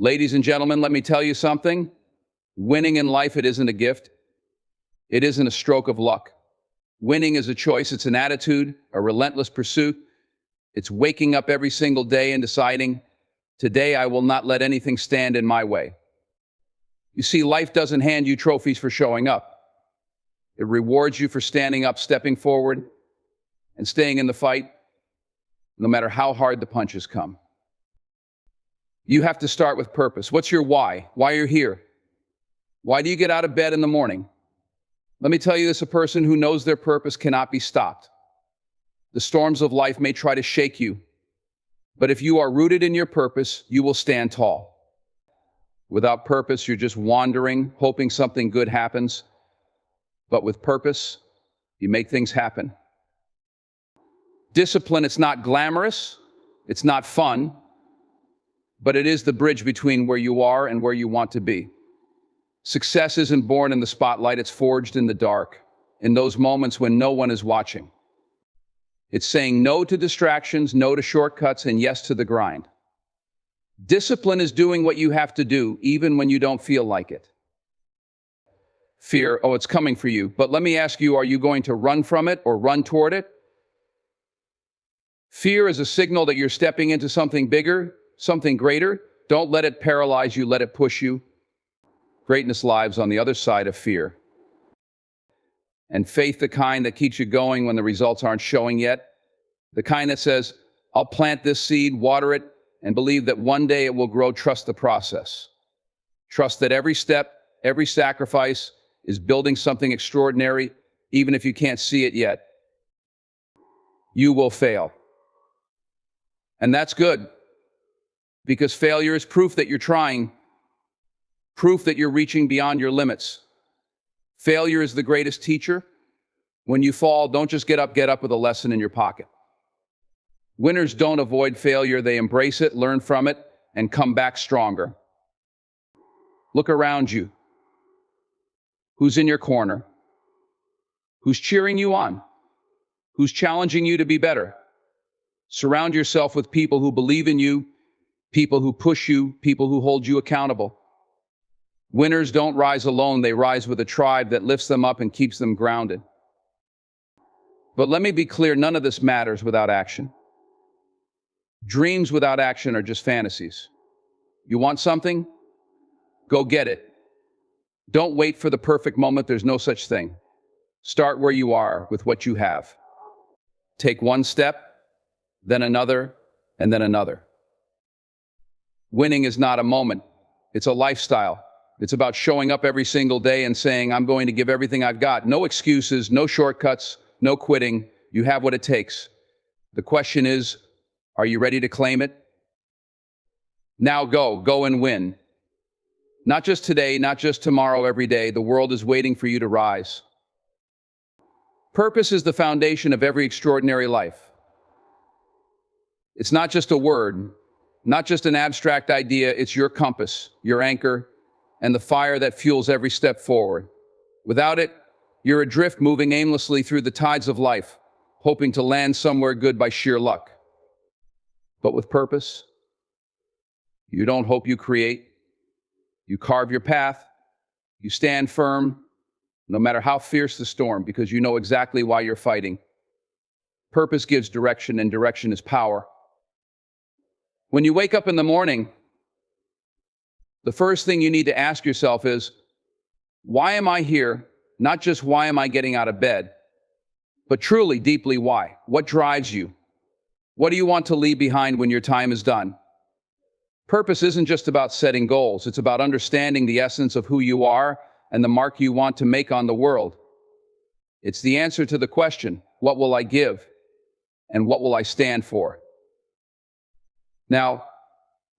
Ladies and gentlemen, let me tell you something. Winning in life, it isn't a gift. It isn't a stroke of luck. Winning is a choice. It's an attitude, a relentless pursuit. It's waking up every single day and deciding, today I will not let anything stand in my way. You see, life doesn't hand you trophies for showing up. It rewards you for standing up, stepping forward, and staying in the fight, no matter how hard the punches come. You have to start with purpose. What's your why? Why you're here? Why do you get out of bed in the morning? Let me tell you this, a person who knows their purpose cannot be stopped. The storms of life may try to shake you, but if you are rooted in your purpose, you will stand tall. Without purpose, you're just wandering, hoping something good happens. But with purpose, you make things happen. Discipline, it's not glamorous, it's not fun, but it is the bridge between where you are and where you want to be. Success isn't born in the spotlight, it's forged in the dark, in those moments when no one is watching. It's saying no to distractions, no to shortcuts, and yes to the grind. Discipline is doing what you have to do, even when you don't feel like it. Fear, oh, it's coming for you. But let me ask you, are you going to run from it or run toward it? Fear is a signal that you're stepping into something bigger, something greater. Don't let it paralyze you, let it push you. Greatness lives on the other side of fear. And faith, the kind that keeps you going when the results aren't showing yet. The kind that says, I'll plant this seed, water it, and believe that one day it will grow. Trust the process. Trust that every step, every sacrifice is building something extraordinary, even if you can't see it yet. You will fail. And that's good, because failure is proof that you're trying, proof that you're reaching beyond your limits. Failure is the greatest teacher. When you fall, don't just get up with a lesson in your pocket. Winners don't avoid failure, they embrace it, learn from it, and come back stronger. Look around you. Who's in your corner? Who's cheering you on? Who's challenging you to be better? Surround yourself with people who believe in you, people who push you, people who hold you accountable. Winners don't rise alone, they rise with a tribe that lifts them up and keeps them grounded. But let me be clear, none of this matters without action. Dreams without action are just fantasies. You want something? Go get it. Don't wait for the perfect moment, there's no such thing. Start where you are with what you have. Take one step, then another, and then another. Winning is not a moment, it's a lifestyle. It's about showing up every single day and saying, I'm going to give everything I've got. No excuses, no shortcuts, no quitting. You have what it takes. The question is, are you ready to claim it? Now go and win. Not just today, not just tomorrow, every day. The world is waiting for you to rise. Purpose is the foundation of every extraordinary life. It's not just a word, not just an abstract idea. It's your compass, your anchor, and the fire that fuels every step forward. Without it, you're adrift, moving aimlessly through the tides of life, hoping to land somewhere good by sheer luck. But with purpose, you don't hope, you create. You carve your path. You stand firm, no matter how fierce the storm, because you know exactly why you're fighting. Purpose gives direction, and direction is power. When you wake up in the morning, the first thing you need to ask yourself is, why am I here? Not just why am I getting out of bed, but truly, deeply why? What drives you? What do you want to leave behind when your time is done? Purpose isn't just about setting goals. It's about understanding the essence of who you are and the mark you want to make on the world. It's the answer to the question, what will I give? And what will I stand for? Now,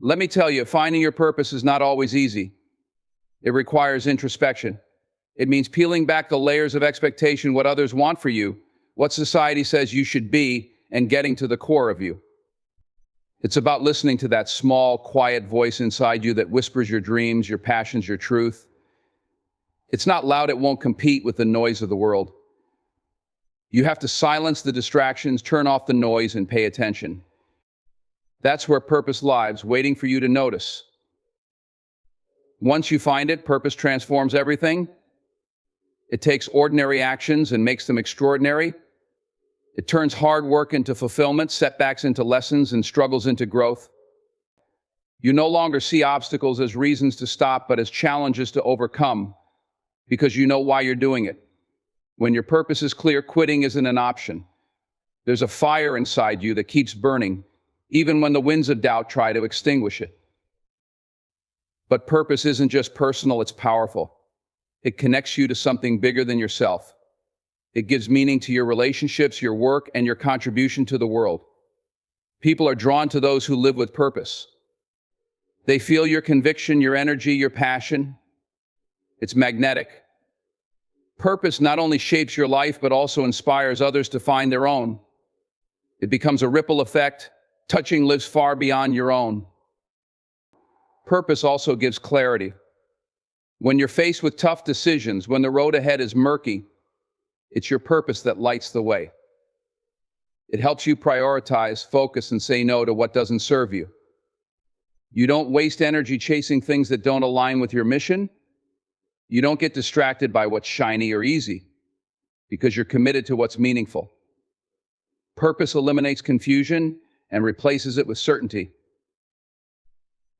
let me tell you, finding your purpose is not always easy. It requires introspection. It means peeling back the layers of expectation, what others want for you, what society says you should be, and getting to the core of you. It's about listening to that small, quiet voice inside you that whispers your dreams, your passions, your truth. It's not loud, it won't compete with the noise of the world. You have to silence the distractions, turn off the noise, and pay attention. That's where purpose lies, waiting for you to notice. Once you find it, purpose transforms everything. It takes ordinary actions and makes them extraordinary. It turns hard work into fulfillment, setbacks into lessons, and struggles into growth. You no longer see obstacles as reasons to stop, but as challenges to overcome, because you know why you're doing it. When your purpose is clear, quitting isn't an option. There's a fire inside you that keeps burning, even when the winds of doubt try to extinguish it. But purpose isn't just personal, it's powerful. It connects you to something bigger than yourself. It gives meaning to your relationships, your work, and your contribution to the world. People are drawn to those who live with purpose. They feel your conviction, your energy, your passion. It's magnetic. Purpose not only shapes your life, but also inspires others to find their own. It becomes a ripple effect, touching lives far beyond your own. Purpose also gives clarity. When you're faced with tough decisions, when the road ahead is murky, it's your purpose that lights the way. It helps you prioritize, focus, and say no to what doesn't serve you. You don't waste energy chasing things that don't align with your mission. You don't get distracted by what's shiny or easy, because you're committed to what's meaningful. Purpose eliminates confusion and replaces it with certainty.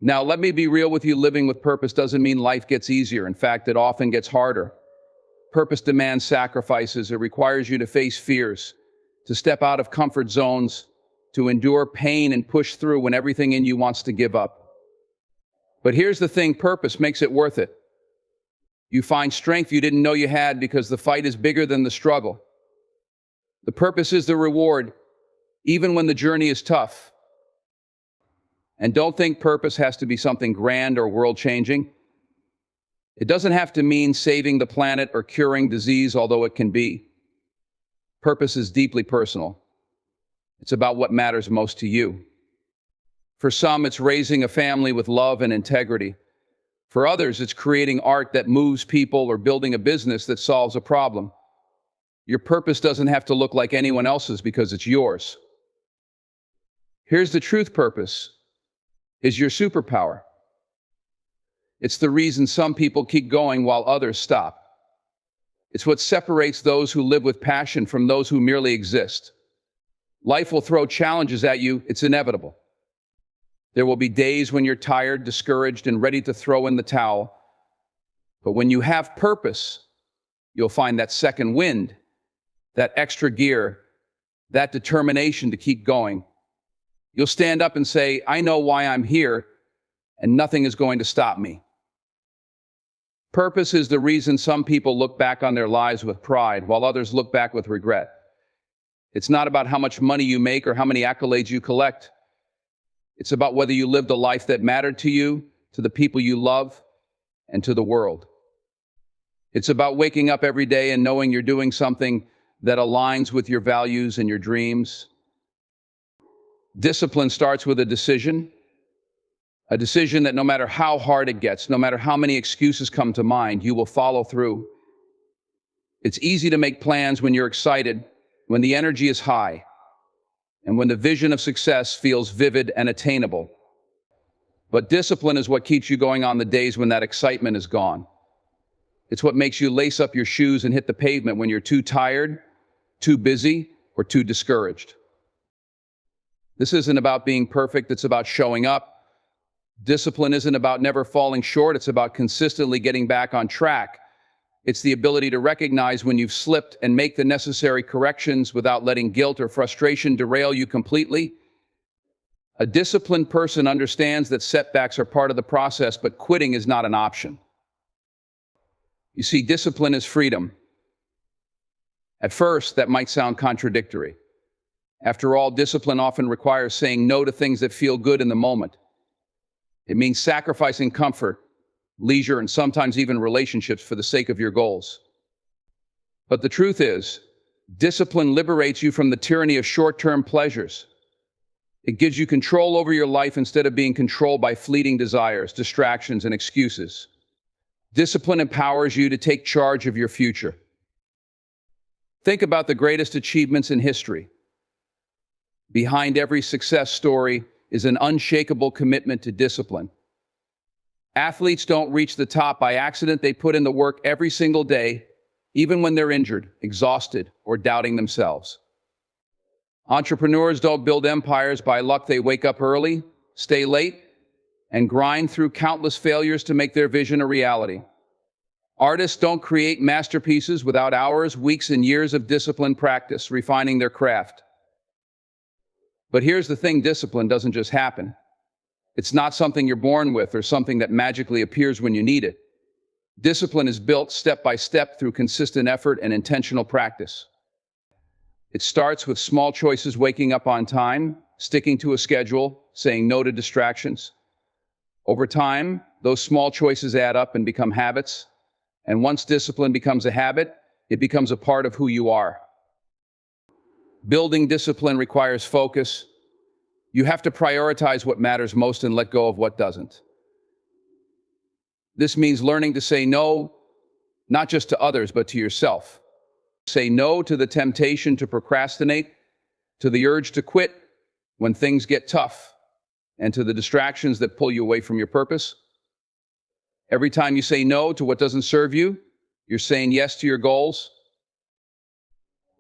Now, let me be real with you. Living with purpose doesn't mean life gets easier. In fact, it often gets harder. Purpose demands sacrifices. It requires you to face fears, to step out of comfort zones, to endure pain and push through when everything in you wants to give up. But here's the thing, purpose makes it worth it. You find strength you didn't know you had because the fight is bigger than the struggle. The purpose is the reward, even when the journey is tough. And don't think purpose has to be something grand or world-changing. It doesn't have to mean saving the planet or curing disease, although it can be. Purpose is deeply personal. It's about what matters most to you. For some, it's raising a family with love and integrity. For others, it's creating art that moves people or building a business that solves a problem. Your purpose doesn't have to look like anyone else's because it's yours. Here's the truth, purpose is your superpower. It's the reason some people keep going while others stop. It's what separates those who live with passion from those who merely exist. Life will throw challenges at you, it's inevitable. There will be days when you're tired, discouraged, and ready to throw in the towel. But when you have purpose, you'll find that second wind, that extra gear, that determination to keep going. You'll stand up and say, I know why I'm here, and nothing is going to stop me. Purpose is the reason some people look back on their lives with pride, while others look back with regret. It's not about how much money you make or how many accolades you collect. It's about whether you lived a life that mattered to you, to the people you love, and to the world. It's about waking up every day and knowing you're doing something that aligns with your values and your dreams. Discipline starts with a decision that no matter how hard it gets, no matter how many excuses come to mind, you will follow through. It's easy to make plans when you're excited, when the energy is high, and when the vision of success feels vivid and attainable. But discipline is what keeps you going on the days when that excitement is gone. It's what makes you lace up your shoes and hit the pavement when you're too tired, too busy, or too discouraged. This isn't about being perfect, it's about showing up. Discipline isn't about never falling short, it's about consistently getting back on track. It's the ability to recognize when you've slipped and make the necessary corrections without letting guilt or frustration derail you completely. A disciplined person understands that setbacks are part of the process, but quitting is not an option. You see, discipline is freedom. At first, that might sound contradictory. After all, discipline often requires saying no to things that feel good in the moment. It means sacrificing comfort, leisure, and sometimes even relationships for the sake of your goals. But the truth is, discipline liberates you from the tyranny of short-term pleasures. It gives you control over your life instead of being controlled by fleeting desires, distractions, and excuses. Discipline empowers you to take charge of your future. Think about the greatest achievements in history. Behind every success story is an unshakable commitment to discipline. Athletes don't reach the top by accident. They put in the work every single day, even when they're injured, exhausted, or doubting themselves. Entrepreneurs don't build empires by luck. They wake up early, stay late, and grind through countless failures to make their vision a reality. Artists don't create masterpieces without hours, weeks, and years of disciplined practice, refining their craft. But here's the thing, discipline doesn't just happen. It's not something you're born with or something that magically appears when you need it. Discipline is built step by step through consistent effort and intentional practice. It starts with small choices: waking up on time, sticking to a schedule, saying no to distractions. Over time, those small choices add up and become habits. And once discipline becomes a habit, it becomes a part of who you are. Building discipline requires focus. You have to prioritize what matters most and let go of what doesn't. This means learning to say no, not just to others, but to yourself. Say no to the temptation to procrastinate, to the urge to quit when things get tough, and to the distractions that pull you away from your purpose. Every time you say no to what doesn't serve you, you're saying yes to your goals.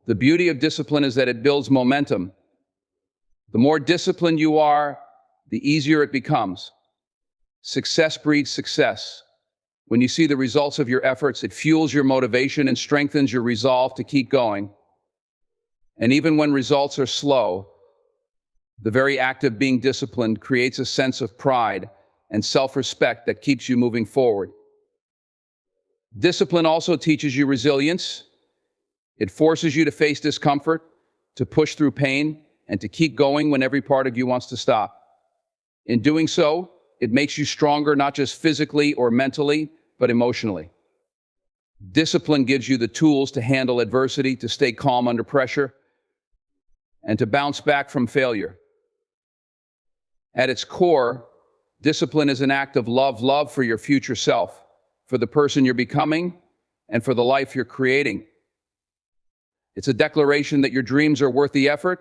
The beauty of discipline is that it builds momentum. The more disciplined you are, the easier it becomes. Success breeds success. When you see the results of your efforts, it fuels your motivation and strengthens your resolve to keep going. And even when results are slow, the very act of being disciplined creates a sense of pride and self-respect that keeps you moving forward. Discipline also teaches you resilience. It forces you to face discomfort, to push through pain, and to keep going when every part of you wants to stop. In doing so, it makes you stronger, not just physically or mentally, but emotionally. Discipline gives you the tools to handle adversity, to stay calm under pressure, and to bounce back from failure. At its core, discipline is an act of love for your future self, for the person you're becoming, and for the life you're creating. It's a declaration that your dreams are worth the effort,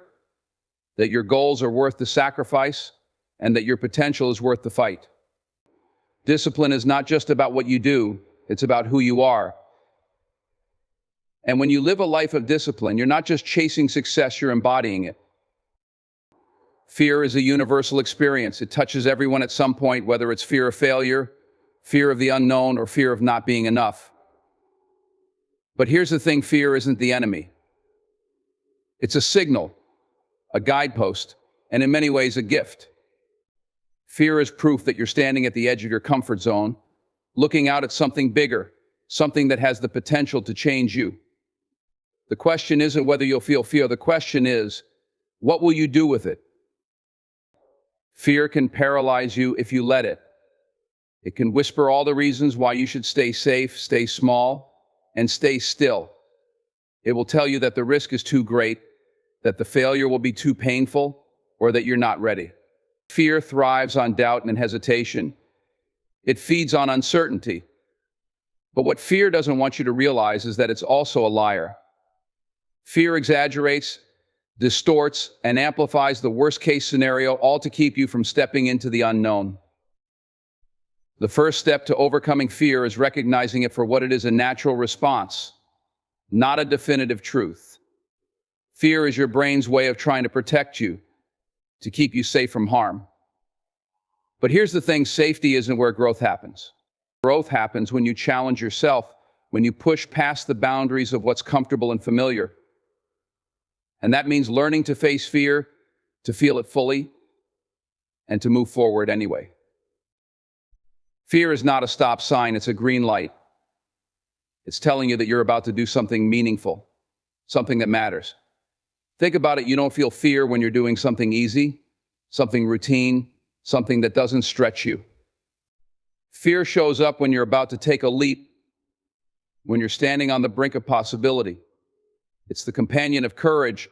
that your goals are worth the sacrifice, and that your potential is worth the fight. Discipline is not just about what you do, it's about who you are. And when you live a life of discipline, you're not just chasing success, you're embodying it. Fear is a universal experience. It touches everyone at some point, whether it's fear of failure, fear of the unknown, or fear of not being enough. But here's the thing, fear isn't the enemy. It's a signal, a guidepost, and in many ways a gift. Fear is proof that you're standing at the edge of your comfort zone, looking out at something bigger, something that has the potential to change you. The question isn't whether you'll feel fear. The question is, what will you do with it? Fear can paralyze you if you let it. It can whisper all the reasons why you should stay safe, stay small, and stay still. It will tell you that the risk is too great, that the failure will be too painful, or that you're not ready. Fear thrives on doubt and hesitation. It feeds on uncertainty. But what fear doesn't want you to realize is that it's also a liar. Fear exaggerates, distorts, and amplifies the worst-case scenario, all to keep you from stepping into the unknown. The first step to overcoming fear is recognizing it for what it is: a natural response, not a definitive truth. Fear is your brain's way of trying to protect you, to keep you safe from harm. But here's the thing, safety isn't where growth happens. Growth happens when you challenge yourself, when you push past the boundaries of what's comfortable and familiar. And that means learning to face fear, to feel it fully, and to move forward anyway. Fear is not a stop sign, it's a green light. It's telling you that you're about to do something meaningful, something that matters. Think about it, you don't feel fear when you're doing something easy, something routine, something that doesn't stretch you. Fear shows up when you're about to take a leap, when you're standing on the brink of possibility. It's the companion of courage,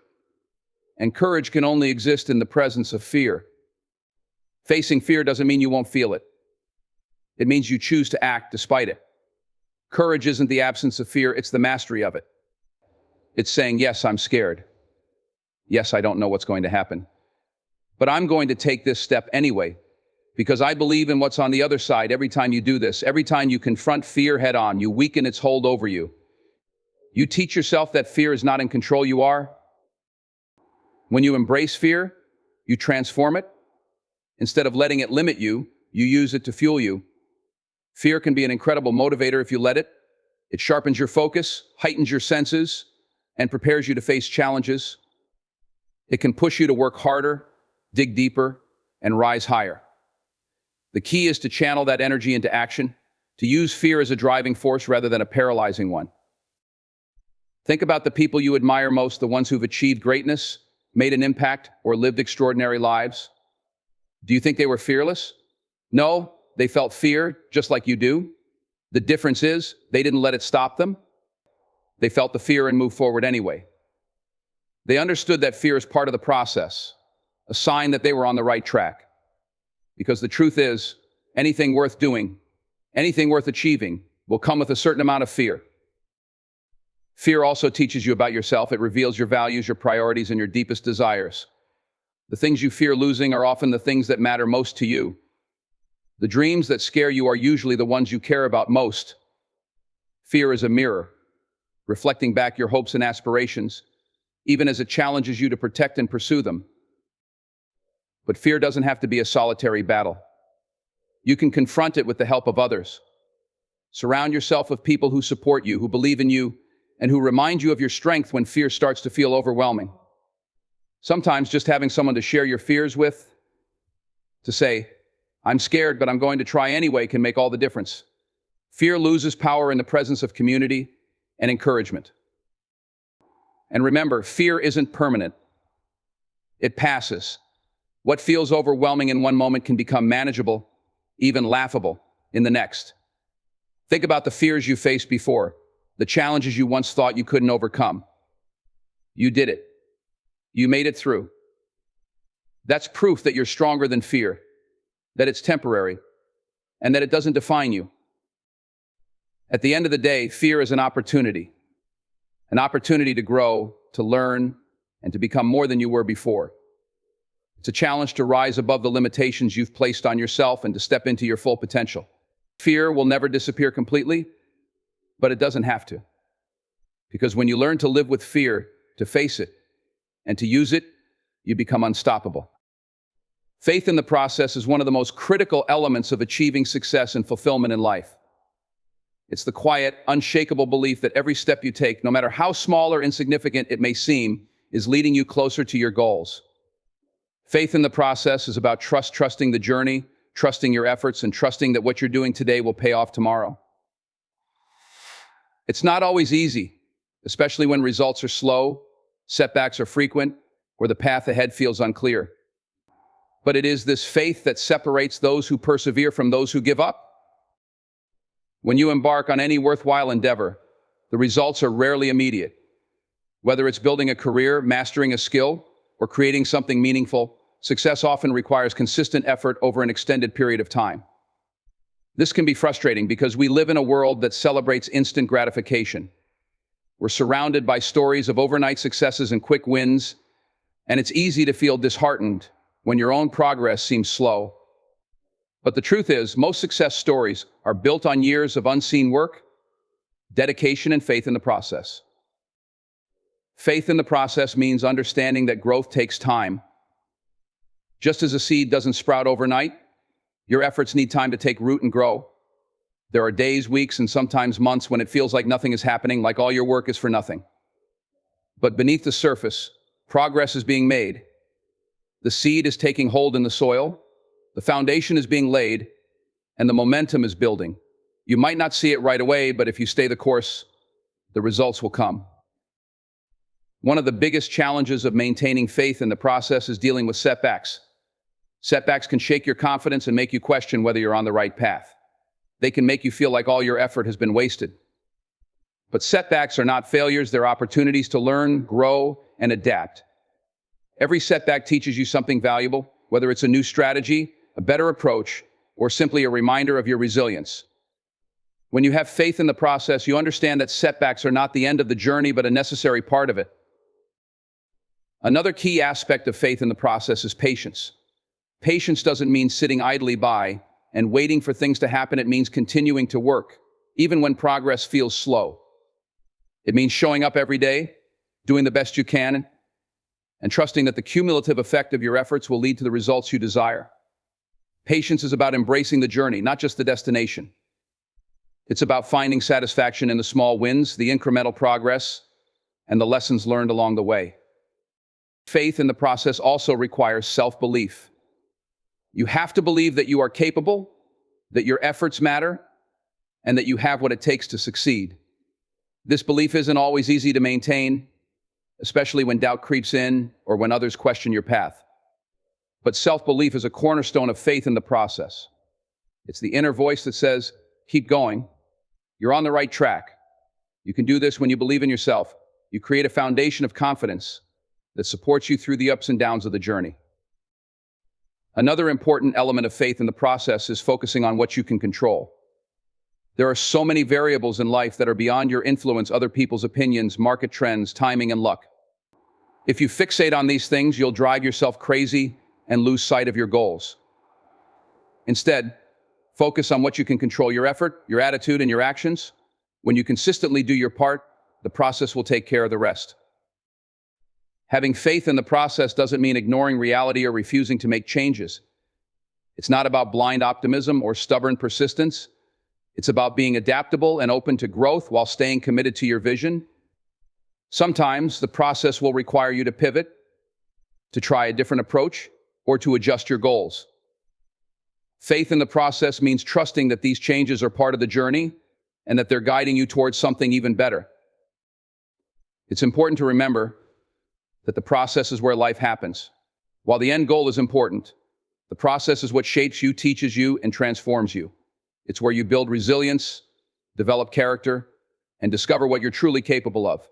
and courage can only exist in the presence of fear. Facing fear doesn't mean you won't feel it. It means you choose to act despite it. Courage isn't the absence of fear, it's the mastery of it. It's saying, yes, I'm scared. Yes, I don't know what's going to happen. But I'm going to take this step anyway, Because I believe in what's on the other side every time you do this. Every time you confront fear head on, you weaken its hold over you. You teach yourself that fear is not in control, you are. When you embrace fear, you transform it. Instead of letting it limit you, you use it to fuel you. Fear can be an incredible motivator if you let it. It sharpens your focus, heightens your senses, and prepares you to face challenges. It can push you to work harder, dig deeper, and rise higher. The key is to channel that energy into action, to use fear as a driving force rather than a paralyzing one. Think about the people you admire most, the ones who've achieved greatness, made an impact, or lived extraordinary lives. Do you think they were fearless? No, they felt fear just like you do. The difference is they didn't let it stop them. They felt the fear and moved forward anyway. They understood that fear is part of the process, a sign that they were on the right track. Because the truth is, anything worth doing, anything worth achieving, will come with a certain amount of fear. Fear also teaches you about yourself. It reveals your values, your priorities, and your deepest desires. The things you fear losing are often the things that matter most to you. The dreams that scare you are usually the ones you care about most. Fear is a mirror, reflecting back your hopes and aspirations, even as it challenges you to protect and pursue them. But fear doesn't have to be a solitary battle. You can confront it with the help of others. Surround yourself with people who support you, who believe in you, and who remind you of your strength when fear starts to feel overwhelming. Sometimes just having someone to share your fears with, to say, "I'm scared, but I'm going to try anyway," can make all the difference. Fear loses power in the presence of community and encouragement. And remember, fear isn't permanent. It passes. What feels overwhelming in one moment can become manageable, even laughable, in the next. Think about the fears you faced before, the challenges you once thought you couldn't overcome. You did it. You made it through. That's proof that you're stronger than fear, that it's temporary, and that it doesn't define you. At the end of the day, fear is an opportunity to grow, to learn, and to become more than you were before. It's a challenge to rise above the limitations you've placed on yourself and to step into your full potential. Fear will never disappear completely, but it doesn't have to. Because when you learn to live with fear, to face it, and to use it, you become unstoppable. Faith in the process is one of the most critical elements of achieving success and fulfillment in life. It's the quiet, unshakable belief that every step you take, no matter how small or insignificant it may seem, is leading you closer to your goals. Faith in the process is about trusting the journey, trusting your efforts, and trusting that what you're doing today will pay off tomorrow. It's not always easy, especially when results are slow, setbacks are frequent, or the path ahead feels unclear. But it is this faith that separates those who persevere from those who give up. When you embark on any worthwhile endeavor, the results are rarely immediate. Whether it's building a career, mastering a skill, or creating something meaningful, success often requires consistent effort over an extended period of time. This can be frustrating because we live in a world that celebrates instant gratification. We're surrounded by stories of overnight successes and quick wins, and it's easy to feel disheartened when your own progress seems slow. But the truth is, most success stories are built on years of unseen work, dedication, and faith in the process. Faith in the process means understanding that growth takes time. Just as a seed doesn't sprout overnight, your efforts need time to take root and grow. There are days, weeks, and sometimes months when it feels like nothing is happening, like all your work is for nothing. But beneath the surface, progress is being made. The seed is taking hold in the soil, the foundation is being laid, and the momentum is building. You might not see it right away, but if you stay the course, the results will come. One of the biggest challenges of maintaining faith in the process is dealing with setbacks. Setbacks can shake your confidence and make you question whether you're on the right path. They can make you feel like all your effort has been wasted. But setbacks are not failures, they're opportunities to learn, grow, and adapt. Every setback teaches you something valuable, whether it's a new strategy, a better approach, or simply a reminder of your resilience. When you have faith in the process, you understand that setbacks are not the end of the journey, but a necessary part of it. Another key aspect of faith in the process is patience. Patience doesn't mean sitting idly by and waiting for things to happen. It means continuing to work, even when progress feels slow. It means showing up every day, doing the best you can, and trusting that the cumulative effect of your efforts will lead to the results you desire. Patience is about embracing the journey, not just the destination. It's about finding satisfaction in the small wins, the incremental progress, and the lessons learned along the way. Faith in the process also requires self-belief. You have to believe that you are capable, that your efforts matter, and that you have what it takes to succeed. This belief isn't always easy to maintain, especially when doubt creeps in or when others question your path. But self-belief is a cornerstone of faith in the process. It's the inner voice that says, keep going. You're on the right track. You can do this when you believe in yourself. You create a foundation of confidence that supports you through the ups and downs of the journey. Another important element of faith in the process is focusing on what you can control. There are so many variables in life that are beyond your influence: other people's opinions, market trends, timing, and luck. If you fixate on these things, you'll drive yourself crazy and lose sight of your goals. Instead, focus on what you can control: your effort, your attitude, and your actions. When you consistently do your part, the process will take care of the rest. Having faith in the process doesn't mean ignoring reality or refusing to make changes. It's not about blind optimism or stubborn persistence. It's about being adaptable and open to growth while staying committed to your vision. Sometimes the process will require you to pivot, to try a different approach, or to adjust your goals. Faith in the process means trusting that these changes are part of the journey and that they're guiding you towards something even better. It's important to remember that the process is where life happens. While the end goal is important, the process is what shapes you, teaches you, and transforms you. It's where you build resilience, develop character, and discover what you're truly capable of.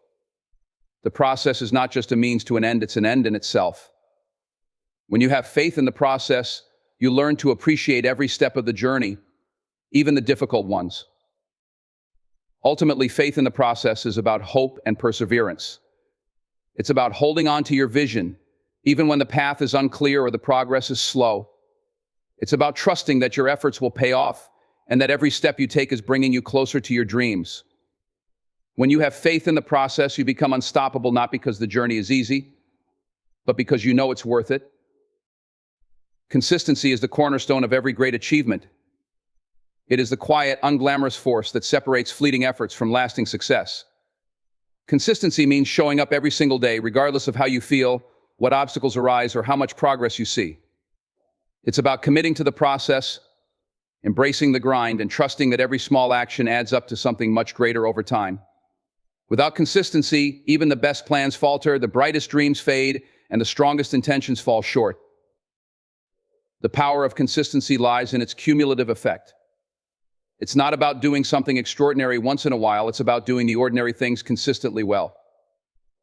The process is not just a means to an end, it's an end in itself. When you have faith in the process, you learn to appreciate every step of the journey, even the difficult ones. Ultimately, faith in the process is about hope and perseverance. It's about holding on to your vision, even when the path is unclear or the progress is slow. It's about trusting that your efforts will pay off and that every step you take is bringing you closer to your dreams. When you have faith in the process, you become unstoppable, not because the journey is easy, but because you know it's worth it. Consistency is the cornerstone of every great achievement. It is the quiet, unglamorous force that separates fleeting efforts from lasting success. Consistency means showing up every single day, regardless of how you feel, what obstacles arise, or how much progress you see. It's about committing to the process, embracing the grind, and trusting that every small action adds up to something much greater over time. Without consistency, even the best plans falter, the brightest dreams fade, and the strongest intentions fall short. The power of consistency lies in its cumulative effect. It's not about doing something extraordinary once in a while, it's about doing the ordinary things consistently well.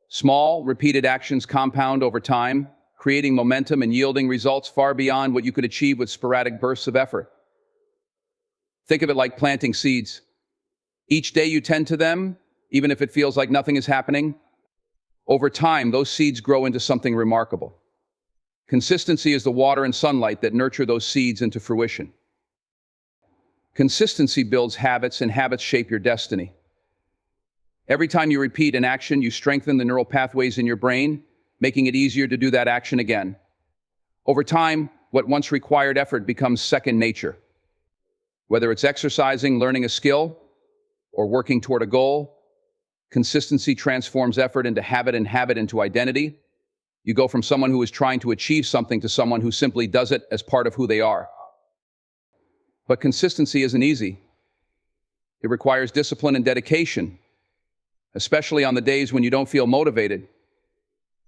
Small, repeated actions compound over time, creating momentum and yielding results far beyond what you could achieve with sporadic bursts of effort. Think of it like planting seeds. Each day you tend to them, even if it feels like nothing is happening. Over time, those seeds grow into something remarkable. Consistency is the water and sunlight that nurture those seeds into fruition. Consistency builds habits, and habits shape your destiny. Every time you repeat an action, you strengthen the neural pathways in your brain, making it easier to do that action again. Over time, what once required effort becomes second nature. Whether it's exercising, learning a skill, or working toward a goal, consistency transforms effort into habit and habit into identity. You go from someone who is trying to achieve something to someone who simply does it as part of who they are. But consistency isn't easy. It requires discipline and dedication, especially on the days when you don't feel motivated.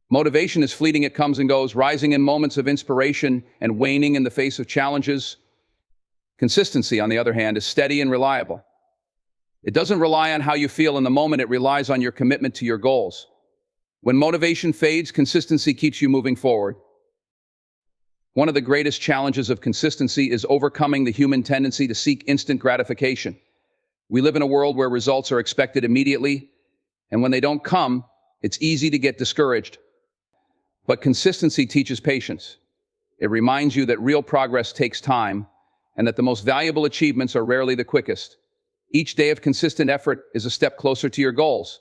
Motivation is fleeting, it comes and goes, rising in moments of inspiration and waning in the face of challenges. Consistency, on the other hand, is steady and reliable. It doesn't rely on how you feel in the moment, it relies on your commitment to your goals. When motivation fades, consistency keeps you moving forward. One of the greatest challenges of consistency is overcoming the human tendency to seek instant gratification. We live in a world where results are expected immediately, and when they don't come, it's easy to get discouraged. But consistency teaches patience. It reminds you that real progress takes time and that the most valuable achievements are rarely the quickest. Each day of consistent effort is a step closer to your goals,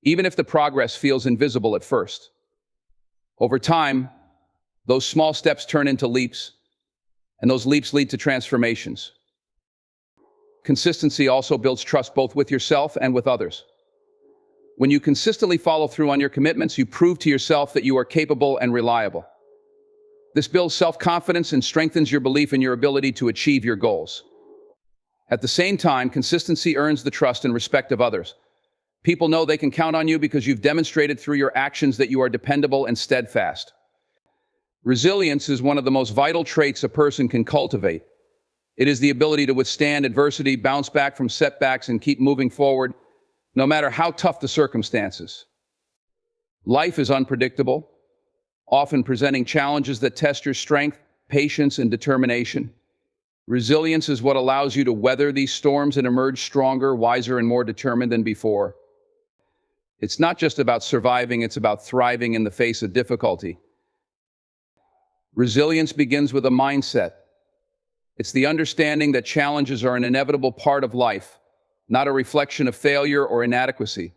even if the progress feels invisible at first. Over time, those small steps turn into leaps, and those leaps lead to transformations. Consistency also builds trust both with yourself and with others. When you consistently follow through on your commitments, you prove to yourself that you are capable and reliable. This builds self-confidence and strengthens your belief in your ability to achieve your goals. At the same time, consistency earns the trust and respect of others. People know they can count on you because you've demonstrated through your actions that you are dependable and steadfast. Resilience is one of the most vital traits a person can cultivate. It is the ability to withstand adversity, bounce back from setbacks, and keep moving forward, no matter how tough the circumstances. Life is unpredictable, often presenting challenges that test your strength, patience, and determination. Resilience is what allows you to weather these storms and emerge stronger, wiser, and more determined than before. It's not just about surviving, it's about thriving in the face of difficulty. Resilience begins with a mindset. It's the understanding that challenges are an inevitable part of life, not a reflection of failure or inadequacy.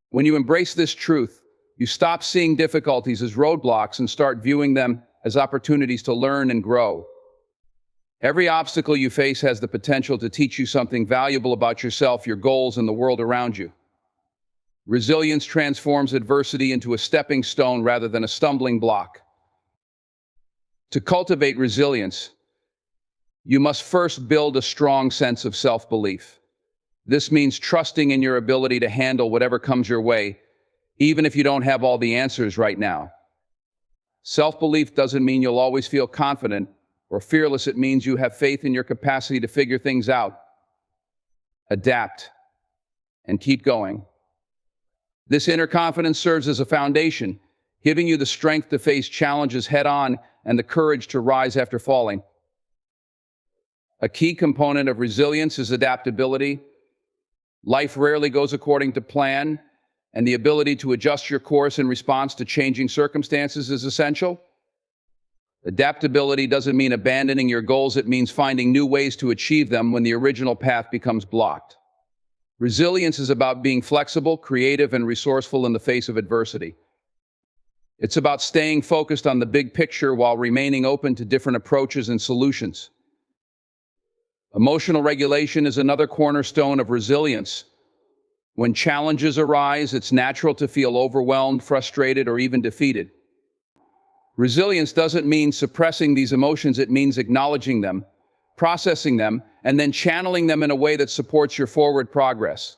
When you embrace this truth, you stop seeing difficulties as roadblocks and start viewing them as opportunities to learn and grow. Every obstacle you face has the potential to teach you something valuable about yourself, your goals, and the world around you. Resilience transforms adversity into a stepping stone rather than a stumbling block. To cultivate resilience, you must first build a strong sense of self-belief. This means trusting in your ability to handle whatever comes your way, even if you don't have all the answers right now. Self-belief doesn't mean you'll always feel confident or fearless. It means you have faith in your capacity to figure things out, adapt, and keep going. This inner confidence serves as a foundation, giving you the strength to face challenges head-on and the courage to rise after falling. A key component of resilience is adaptability. Life rarely goes according to plan, and the ability to adjust your course in response to changing circumstances is essential. Adaptability doesn't mean abandoning your goals, it means finding new ways to achieve them when the original path becomes blocked. Resilience is about being flexible, creative, and resourceful in the face of adversity. It's about staying focused on the big picture while remaining open to different approaches and solutions. Emotional regulation is another cornerstone of resilience. When challenges arise, it's natural to feel overwhelmed, frustrated, or even defeated. Resilience doesn't mean suppressing these emotions, it means acknowledging them, processing them, and then channeling them in a way that supports your forward progress.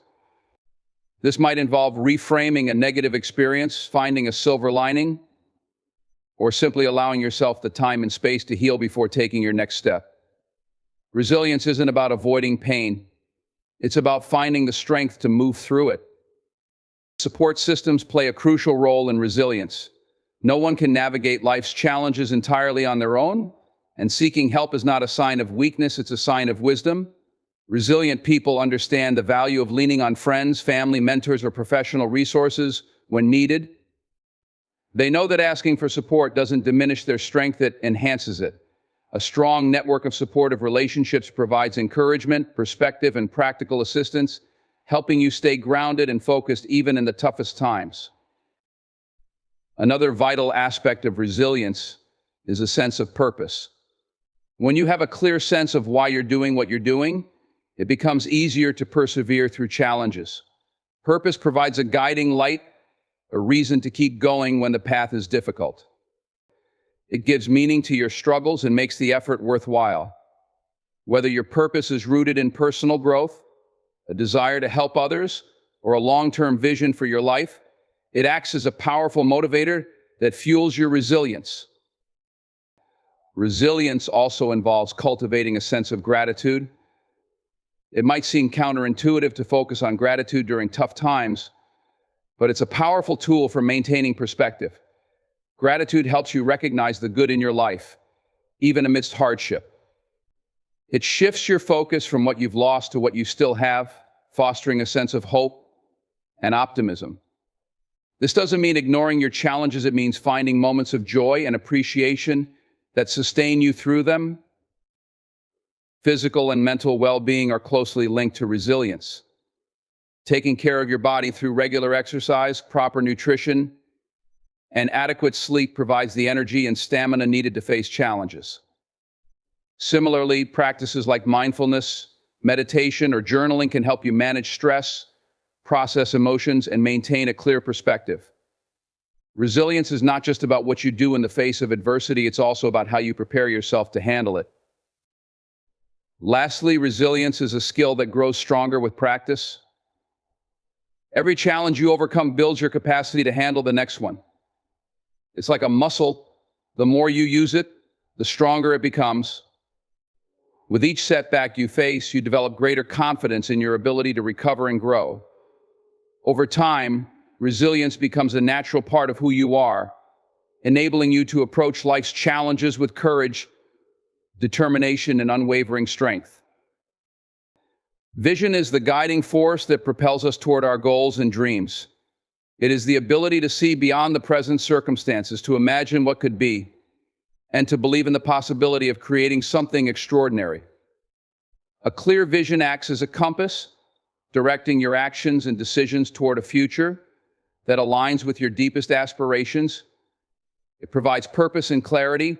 This might involve reframing a negative experience, finding a silver lining, or simply allowing yourself the time and space to heal before taking your next step. Resilience isn't about avoiding pain. It's about finding the strength to move through it. Support systems play a crucial role in resilience. No one can navigate life's challenges entirely on their own, and seeking help is not a sign of weakness, it's a sign of wisdom. Resilient people understand the value of leaning on friends, family, mentors, or professional resources when needed. They know that asking for support doesn't diminish their strength, it enhances it. A strong network of supportive relationships provides encouragement, perspective, and practical assistance, helping you stay grounded and focused even in the toughest times. Another vital aspect of resilience is a sense of purpose. When you have a clear sense of why you're doing what you're doing, it becomes easier to persevere through challenges. Purpose provides a guiding light, a reason to keep going when the path is difficult. It gives meaning to your struggles and makes the effort worthwhile. Whether your purpose is rooted in personal growth, a desire to help others, or a long-term vision for your life, it acts as a powerful motivator that fuels your resilience. Resilience also involves cultivating a sense of gratitude. It might seem counterintuitive to focus on gratitude during tough times, but it's a powerful tool for maintaining perspective. Gratitude helps you recognize the good in your life, even amidst hardship. It shifts your focus from what you've lost to what you still have, fostering a sense of hope and optimism. This doesn't mean ignoring your challenges, it means finding moments of joy and appreciation that sustain you through them. Physical and mental well-being are closely linked to resilience. Taking care of your body through regular exercise, proper nutrition, and adequate sleep provides the energy and stamina needed to face challenges. Similarly, practices like mindfulness, meditation, or journaling can help you manage stress, process emotions, and maintain a clear perspective. Resilience is not just about what you do in the face of adversity, it's also about how you prepare yourself to handle it. Lastly, resilience is a skill that grows stronger with practice. Every challenge you overcome builds your capacity to handle the next one. It's like a muscle. The more you use it, the stronger it becomes. With each setback you face, you develop greater confidence in your ability to recover and grow. Over time, resilience becomes a natural part of who you are, enabling you to approach life's challenges with courage, determination, and unwavering strength. Vision is the guiding force that propels us toward our goals and dreams. It is the ability to see beyond the present circumstances, to imagine what could be, and to believe in the possibility of creating something extraordinary. A clear vision acts as a compass, directing your actions and decisions toward a future that aligns with your deepest aspirations. It provides purpose and clarity,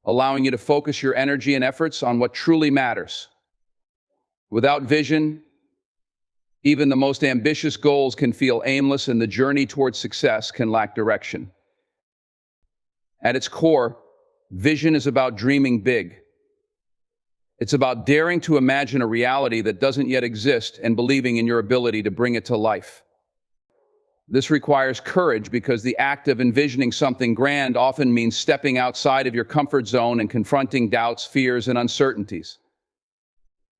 allowing you to focus your energy and efforts on what truly matters. Without vision, even the most ambitious goals can feel aimless, and the journey towards success can lack direction. At its core, vision is about dreaming big. It's about daring to imagine a reality that doesn't yet exist and believing in your ability to bring it to life. This requires courage, because the act of envisioning something grand often means stepping outside of your comfort zone and confronting doubts, fears, and uncertainties.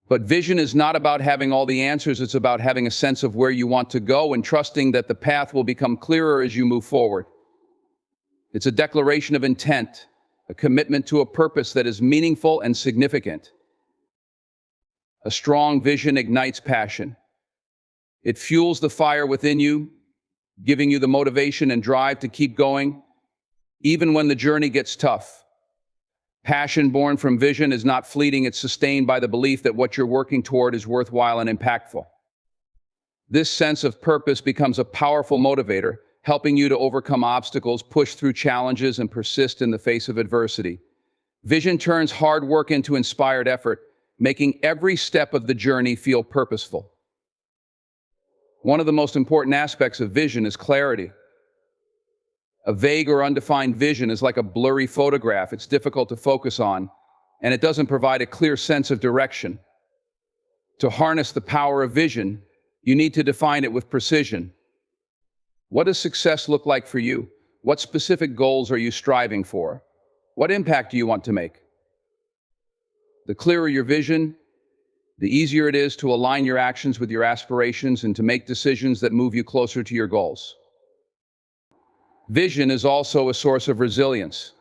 But vision is not about having all the answers, it's about having a sense of where you want to go and trusting that the path will become clearer as you move forward. It's a declaration of intent, a commitment to a purpose that is meaningful and significant. A strong vision ignites passion. It fuels the fire within you, giving you the motivation and drive to keep going, even when the journey gets tough. Passion born from vision is not fleeting, it's sustained by the belief that what you're working toward is worthwhile and impactful. This sense of purpose becomes a powerful motivator, helping you to overcome obstacles, push through challenges, and persist in the face of adversity. Vision turns hard work into inspired effort, making every step of the journey feel purposeful. One of the most important aspects of vision is clarity. A vague or undefined vision is like a blurry photograph. It's difficult to focus on, and it doesn't provide a clear sense of direction. To harness the power of vision, you need to define it with precision. What does success look like for you? What specific goals are you striving for? What impact do you want to make? The clearer your vision, the easier it is to align your actions with your aspirations and to make decisions that move you closer to your goals. Vision is also a source of resilience.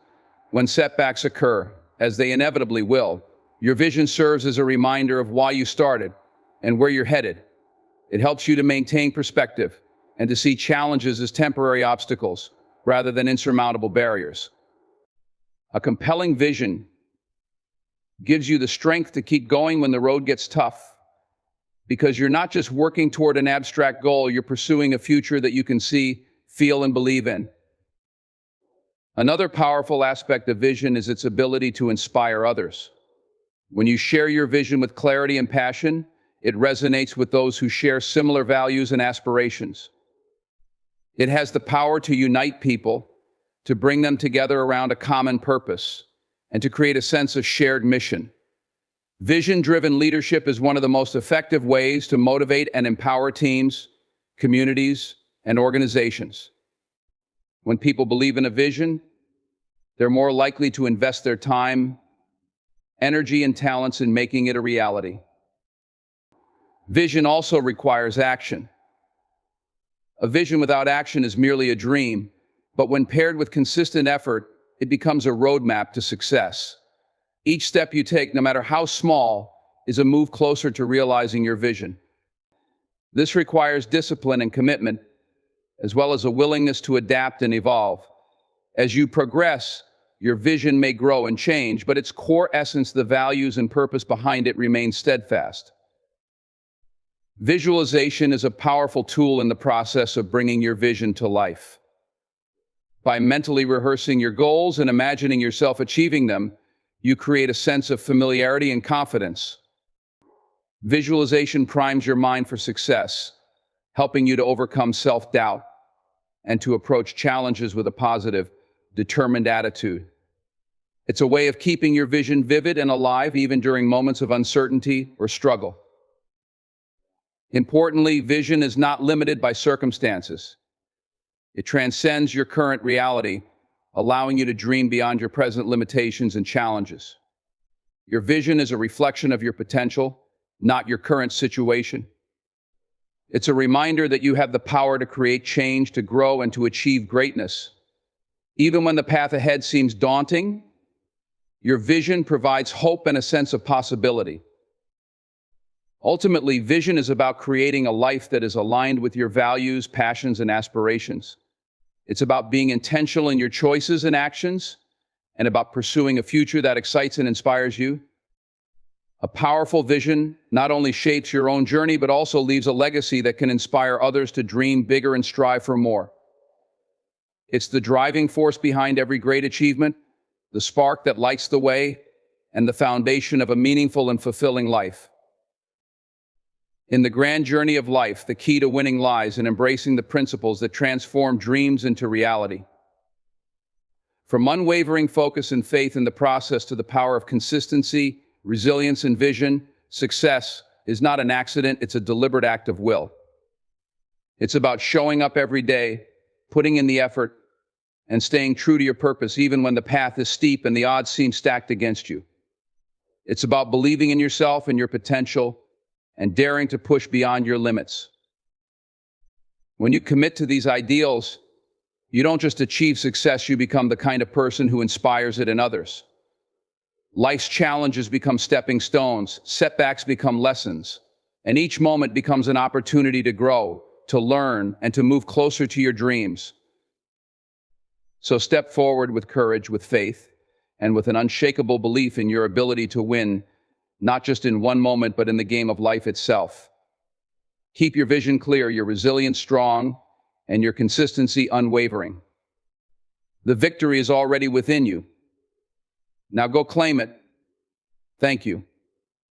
When setbacks occur, as they inevitably will, your vision serves as a reminder of why you started and where you're headed. It helps you to maintain perspective and to see challenges as temporary obstacles rather than insurmountable barriers. A compelling vision gives you the strength to keep going when the road gets tough, because you're not just working toward an abstract goal, you're pursuing a future that you can see, feel, and believe in. Another powerful aspect of vision is its ability to inspire others. When you share your vision with clarity and passion, it resonates with those who share similar values and aspirations. It has the power to unite people, to bring them together around a common purpose, and to create a sense of shared mission. Vision-driven leadership is one of the most effective ways to motivate and empower teams, communities, and organizations. When people believe in a vision, they're more likely to invest their time, energy, and talents in making it a reality. Vision also requires action. A vision without action is merely a dream, but when paired with consistent effort, it becomes a roadmap to success. Each step you take, no matter how small, is a move closer to realizing your vision. This requires discipline and commitment, as well as a willingness to adapt and evolve. As you progress, your vision may grow and change, but its core essence, the values and purpose behind it, remain steadfast. Visualization is a powerful tool in the process of bringing your vision to life. By mentally rehearsing your goals and imagining yourself achieving them, you create a sense of familiarity and confidence. Visualization primes your mind for success, helping you to overcome self-doubt and to approach challenges with a positive, determined attitude. It's a way of keeping your vision vivid and alive even during moments of uncertainty or struggle. Importantly, vision is not limited by circumstances. It transcends your current reality, allowing you to dream beyond your present limitations and challenges. Your vision is a reflection of your potential, not your current situation. It's a reminder that you have the power to create change, to grow, and to achieve greatness. Even when the path ahead seems daunting, your vision provides hope and a sense of possibility. Ultimately, vision is about creating a life that is aligned with your values, passions, and aspirations. It's about being intentional in your choices and actions, and about pursuing a future that excites and inspires you. A powerful vision not only shapes your own journey, but also leaves a legacy that can inspire others to dream bigger and strive for more. It's the driving force behind every great achievement, the spark that lights the way, and the foundation of a meaningful and fulfilling life. In the grand journey of life, the key to winning lies in embracing the principles that transform dreams into reality. From unwavering focus and faith in the process to the power of consistency, resilience, and vision, success is not an accident, it's a deliberate act of will. It's about showing up every day, putting in the effort, and staying true to your purpose even when the path is steep and the odds seem stacked against you. It's about believing in yourself and your potential, and daring to push beyond your limits. When you commit to these ideals, you don't just achieve success, you become the kind of person who inspires it in others. Life's challenges become stepping stones, setbacks become lessons, and each moment becomes an opportunity to grow, to learn, and to move closer to your dreams. So step forward with courage, with faith, and with an unshakable belief in your ability to win, not just in one moment, but in the game of life itself. Keep your vision clear, your resilience strong, and your consistency unwavering. The victory is already within you. Now go claim it. Thank you.